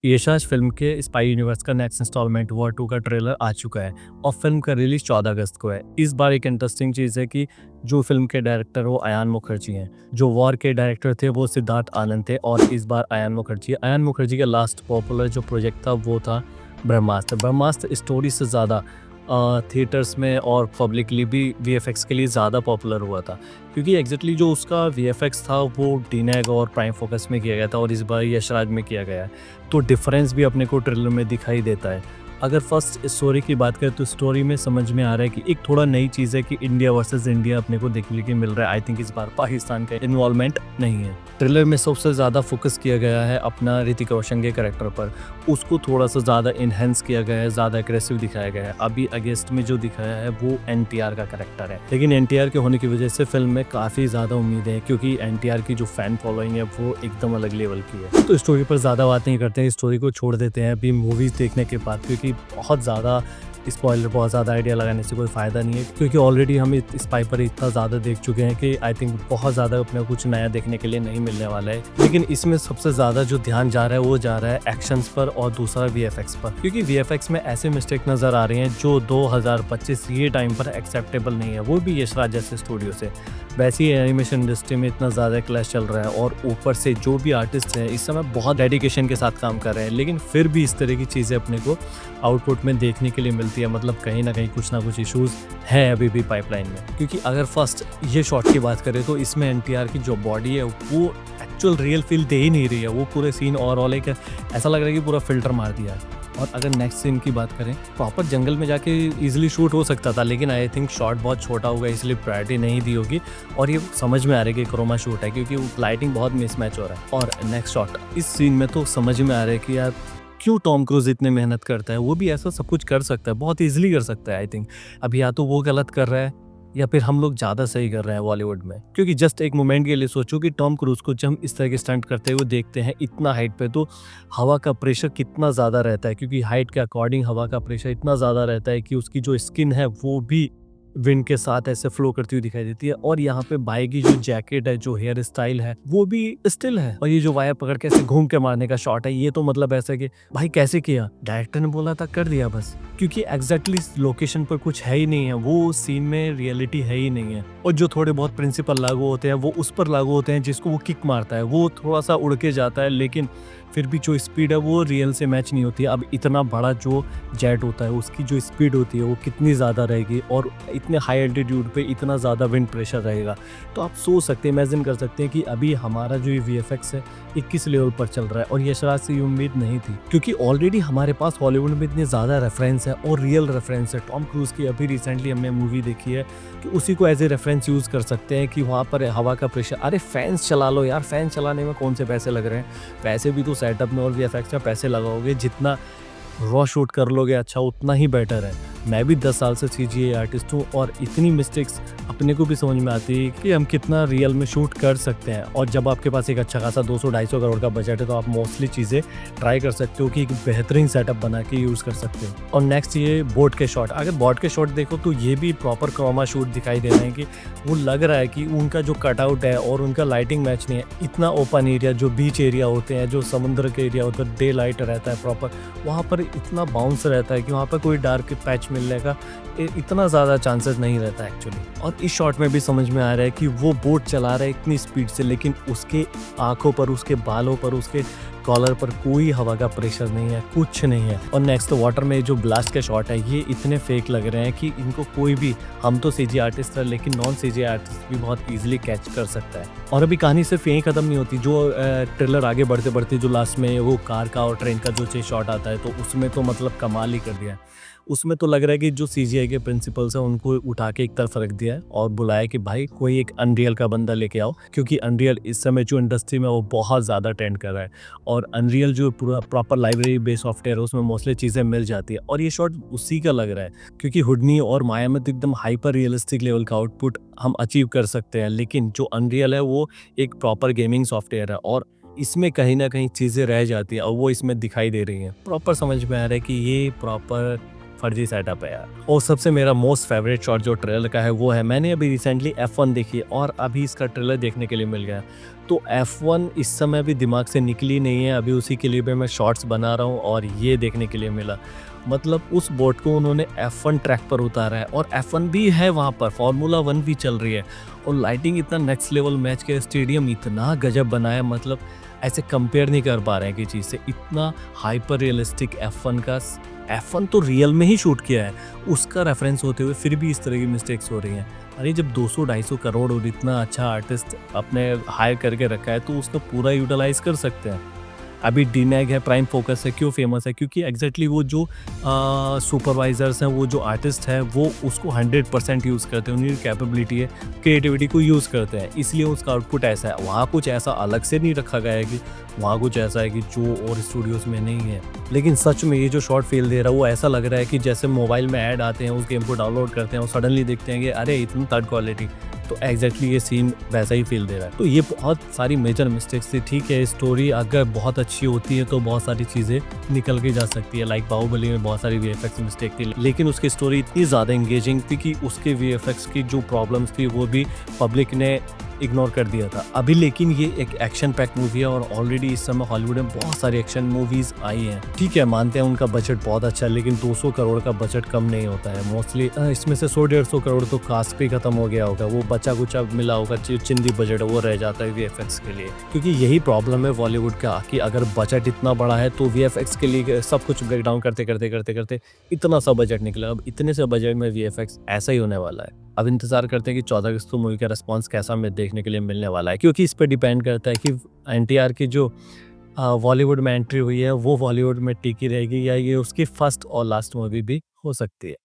Yashraj film के spy universe का next instalment war 2 का ट्रेलर आ चुका है और फिल्म का रिलीज 14 अगस्त को है। इस बार एक इंटरेस्टिंग चीज़ है कि जो फिल्म के डायरेक्टर वो अयान मुखर्जी हैं। जो वॉर के डायरेक्टर थे वो सिद्धार्थ आनंद थे और इस बार अयान मुखर्जी का लास्ट पॉपुलर जो प्रोजेक्ट था वो था ब्रह्मास्त्र। ब्रह्मास्त्र स्टोरी से ज़्यादा थिएटर्स में और पब्लिकली भी वीएफएक्स के लिए ज़्यादा पॉपुलर हुआ था, क्योंकि एग्जैक्टली जो उसका वीएफएक्स था वो डीनैग और प्राइम फोकस में किया गया था और इस बार यशराज में किया गया है। तो डिफरेंस भी अपने को ट्रेलर में दिखाई देता है। अगर फर्स्ट स्टोरी की बात करें तो स्टोरी में समझ में आ रहा है कि एक थोड़ा नई चीज़ है कि इंडिया वर्सेस इंडिया अपने को देखने के मिल रहा है। आई थिंक इस बार पाकिस्तान का इन्वॉल्वमेंट नहीं है। ट्रेलर में सबसे ज़्यादा फोकस किया गया है अपना ऋतिक रोशन के कैरेक्टर पर। उसको थोड़ा सा ज़्यादा इन्हेंस किया गया है, ज़्यादा एग्रेसिव दिखाया गया है। अभी अगेंस्ट में जो दिखाया है वो एनटीआर का कैरेक्टर है, लेकिन एनटीआर के होने की वजह से फिल्म में काफ़ी ज़्यादा उम्मीदें हैं, क्योंकि एनटीआर की जो फैन फॉलोइंग है वो एकदम अलग लेवल की है। तो स्टोरी पर ज़्यादा बात नहीं करते हैं, स्टोरी को छोड़ देते हैं अभी मूवीज़ देखने के बाद, क्योंकि बहुत ज़्यादा स्पॉइलर, बहुत ज़्यादा आइडिया लगाने से कोई फ़ायदा नहीं है, क्योंकि ऑलरेडी हम स्पाई पर इतना ज़्यादा देख चुके हैं कि आई थिंक बहुत ज़्यादा अपने कुछ नया देखने के लिए नहीं मिलने वाला है। लेकिन इसमें सबसे ज़्यादा जो ध्यान जा रहा है वो जा रहा है एक्शंस पर और दूसरा वीएफएक्स पर, क्योंकि वीएफएक्स में ऐसे मिस्टेक नज़र आ रहे हैं जो 2025 ये टाइम पर एक्सेप्टेबल नहीं है, वो भी यशराज जैसे स्टूडियो से। वैसे ही एनिमेशन इंडस्ट्री में इतना ज़्यादा क्लैश चल रहा है और ऊपर से जो भी आर्टिस्ट हैं इस समय बहुत डेडिकेशन के साथ काम कर रहे हैं, लेकिन फिर भी इस तरह की चीज़ें अपने को आउटपुट में देखने के लिए मिलती है। मतलब कहीं ना कहीं कुछ ना कुछ इश्यूज है अभी भी पाइपलाइन में, क्योंकि अगर फर्स्ट ये शॉट की बात करें तो इसमें एनटीआर की जो बॉडी है वो एक्चुअल रियल फील दे ही नहीं रही है। वो पूरे सीन और एक ऐसा लग रहा है कि पूरा फिल्टर मार दिया है। और अगर नेक्स्ट सीन की बात करें, प्रॉपर जंगल में जाके इजीली शूट हो सकता था, लेकिन आई थिंक शॉट बहुत छोटा होगा इसलिए प्रायोरिटी नहीं दी होगी। और ये समझ में आ रहा है कि क्रोमा शूट है, क्योंकि लाइटिंग बहुत मिसमैच हो रहा है। और नेक्स्ट शॉट इस सीन में तो समझ में आ रहा है कि यार क्यों टॉम क्रूज इतने मेहनत करता है। वो भी ऐसा सब कुछ कर सकता है, बहुत इजीली कर सकता है। आई थिंक अब या तो वो गलत कर रहा है या फिर हम लोग ज़्यादा सही कर रहे हैं बॉलीवुड में, क्योंकि जस्ट एक मोमेंट के लिए सोचो कि टॉम क्रूज को जब हम इस तरह के स्टंट करते हुए देखते हैं इतना हाइट पे, तो हवा का प्रेशर कितना ज़्यादा रहता है, क्योंकि हाइट के अकॉर्डिंग हवा का प्रेशर इतना ज़्यादा रहता है कि उसकी जो स्किन है वो भी विंड के साथ ऐसे फ्लो करती हुई दिखाई देती है। और यहाँ पे बाई की जो जैकेट है, जो हेयर स्टाइल है वो भी स्टिल है। और ये जो वायर पकड़ के ऐसे घूम के मारने का शॉट है, ये तो मतलब ऐसा कि भाई कैसे किया, डायरेक्टर ने बोला था कर दिया बस, क्योंकि एग्जैक्टली लोकेशन पर कुछ है ही नहीं है, वो सीन में रियलिटी है ही नहीं है। और जो थोड़े बहुत प्रिंसिपल लागू होते हैं वो उस पर लागू होते हैं, जिसको वो किक मारता है वो थोड़ा सा उड़ के जाता है, लेकिन फिर भी जो स्पीड है वो रियल से मैच नहीं होती है। अब इतना बड़ा जो जेट होता है उसकी जो स्पीड होती है वो कितनी ज़्यादा रहेगी, और इतने हाई एल्टीट्यूड पे इतना ज़्यादा विंड प्रेशर रहेगा। तो आप सोच सकते हैं, इमेजिन कर सकते हैं कि अभी हमारा जो ये वीएफएक्स है 21 लेवल पर चल रहा है, और यशराज से ये उम्मीद नहीं थी, क्योंकि ऑलरेडी हमारे पास हॉलीवुड में इतने ज़्यादा रेफरेंस है और रियल रेफरेंस है। टॉम क्रूज की अभी रिसेंटली हमने मूवी देखी है कि उसी को एज ए रेफरेंस यूज़ कर सकते हैं कि वहाँ पर हवा का प्रेशर, अरे फैंस चला लो यार, फैन चलाने में कौन से पैसे लग रहे हैं, पैसे भी तो सेटअप में और वीएफएक्स में पैसे लगाओगे, जितना रॉ शूट कर लोगे अच्छा उतना ही बेटर है। मैं भी 10 साल से सीजीआई आर्टिस्ट हूँ और इतनी मिस्टेक्स अपने को भी समझ में आती है कि हम कितना रियल में शूट कर सकते हैं। और जब आपके पास एक अच्छा खासा 200-250 करोड़ का बजट है तो आप मोस्टली चीज़ें ट्राई कर सकते हो कि एक बेहतरीन सेटअप बना के यूज़ कर सकते हो। और नेक्स्ट ये बोट के शॉट, अगर बोट के शॉट देखो तो ये भी प्रॉपर क्रोमा शूट दिखाई दे रहे हैं कि वो लग रहा है कि उनका जो कटआउट है और उनका लाइटिंग मैच नहीं है। इतना ओपन एरिया, जो बीच एरिया होते हैं, जो समुद्र के एरिया होता है, डे लाइट रहता है प्रॉपर, वहाँ पर इतना बाउंस रहता है कि वहाँ पर कोई डार्क पैच मिलने का इतना ज़्यादा चांसेस नहीं रहता एक्चुअली। और इस शॉट में भी समझ में आ रहा है कि वो बोट चला रहा है इतनी स्पीड से, लेकिन उसके आंखों पर, उसके बालों पर, उसके कॉलर पर कोई हवा का प्रेशर नहीं है, कुछ नहीं है। और नेक्स्ट वाटर में जो ब्लास्ट के शॉट है ये इतने फेक लग रहे हैं कि इनको कोई भी, हम तो सीजी आर्टिस्ट है लेकिन नॉन सीजी आर्टिस्ट भी बहुत इजीली कैच कर सकता है। और अभी कहानी सिर्फ यहीं खत्म नहीं होती, जो ट्रेलर आगे बढ़ते बढ़ते जो लास्ट में वो कार का और ट्रेन का जो शॉट आता है तो उसमें तो मतलब कमाल ही कर दिया है। उसमें तो लग रहा है कि जो सीजीआई के प्रिंसिपल्स हैं उनको उठा के एक तरफ रख दिया है और बुलाया कि भाई कोई एक अनरियल का बंदा लेके आओ, क्योंकि अनरियल इस समय जो इंडस्ट्री में वो बहुत ज़्यादा ट्रेंड कर रहा है। और अनरियल जो पूरा प्रॉपर लाइब्रेरी बेस्ड सॉफ्टवेयर है उसमें मोस्टली चीज़ें मिल जाती है, और ये शॉट उसी का लग रहा है, क्योंकि हुडनी और माया में तो एकदम हाइपर रियलिस्टिक लेवल का आउटपुट हम अचीव कर सकते हैं, लेकिन जो अनरियल है वो एक प्रॉपर गेमिंग सॉफ्टवेयर है और इसमें कहीं ना कहीं चीज़ें रह जाती है और वो इसमें दिखाई दे रही हैं। प्रॉपर समझ में आ रहा है कि ये प्रॉपर फर्जी सेटअप है यार। और सबसे मेरा मोस्ट फेवरेट शॉट जो ट्रेलर का है वो है, मैंने अभी रिसेंटली F1 देखी और अभी इसका ट्रेलर देखने के लिए मिल गया। तो F1 इस समय अभी दिमाग से निकली नहीं है, अभी उसी के लिए भी मैं शॉर्ट्स बना रहा हूँ और ये देखने के लिए मिला। मतलब उस बोट को उन्होंने F1 ट्रैक पर उतारा है और F1 भी है वहाँ पर, फार्मूला 1 भी चल रही है और लाइटिंग इतना नेक्स्ट लेवल, मैच के स्टेडियम इतना गजब बनाया, मतलब ऐसे कंपेयर नहीं कर पा रहे हैं कि चीज़ से। इतना हाइपर रियलिस्टिक F1 तो रियल में ही शूट किया है, उसका रेफरेंस होते हुए फिर भी इस तरह की मिस्टेक्स हो रही हैं। अरे जब 200-250 करोड़ और इतना अच्छा आर्टिस्ट अपने हायर करके रखा है तो उसका पूरा यूटिलाइज कर सकते हैं। अभी डीनैग है, प्राइम फोकस है, क्यों फेमस है? क्योंकि एग्जैक्टली वो जो सुपरवाइजर्स हैं, वो जो आर्टिस्ट है, वो उसको 100% यूज़ करते हैं, उनकी कैपेबिलिटी है, क्रिएटिविटी को यूज़ करते हैं, इसलिए उसका आउटपुट ऐसा है। वहाँ कुछ ऐसा अलग से नहीं रखा गया है कि वहाँ कुछ ऐसा है कि जो और स्टूडियोज़ में नहीं है। लेकिन सच में ये जो शॉर्ट फील दे रहा है वो ऐसा लग रहा है कि जैसे मोबाइल में ऐड आते हैं, उस गेम को डाउनलोड करते हैं और सडनली देखते हैं कि अरे इतनी थर्ड क्वालिटी, तो एग्जैक्टली ये सीन वैसा ही फील दे रहा है। तो ये बहुत सारी मेजर मिस्टेक्स थी। ठीक है, स्टोरी अगर बहुत अच्छी होती है तो बहुत सारी चीज़ें निकल के जा सकती है, लाइक बाहुबली में बहुत सारी वीएफएक्स मिस्टेक थी, लेकिन उसकी स्टोरी इतनी ज़्यादा एंगेजिंग थी कि उसके वीएफएक्स की जो प्रॉब्लम्स थी वो भी पब्लिक ने इग्नोर कर दिया था। अभी लेकिन ये एक एक्शन पैक मूवी है और ऑलरेडी इस समय हॉलीवुड में बहुत सारी एक्शन मूवीज आई हैं। ठीक है, मानते हैं उनका बजट बहुत अच्छा है, लेकिन 200 करोड़ का बजट कम नहीं होता है। मोस्टली इसमें से 100-150 करोड़ तो कास्ट पे खत्म हो गया होगा, वो बचा कुचा मिला होगा, चिंदी बजट वो रह जाता है वीएफएक्स के लिए। क्योंकि यही प्रॉब्लम है बॉलीवुड का कि अगर बजट इतना बड़ा है तो वीएफएक्स के लिए सब कुछ ब्रेक डाउन करते करते करते करते इतना सा बजट निकला। अब इतने से बजट में वीएफएक्स ऐसा ही होने वाला है। अब इंतज़ार करते हैं कि 14 अगस्त को मूवी का रिस्पॉन्स कैसा हमें देखने के लिए मिलने वाला है, क्योंकि इस पे डिपेंड करता है कि एनटीआर की जो बॉलीवुड में एंट्री हुई है वो बॉलीवुड में टिकी रहेगी या ये उसकी फर्स्ट और लास्ट मूवी भी हो सकती है।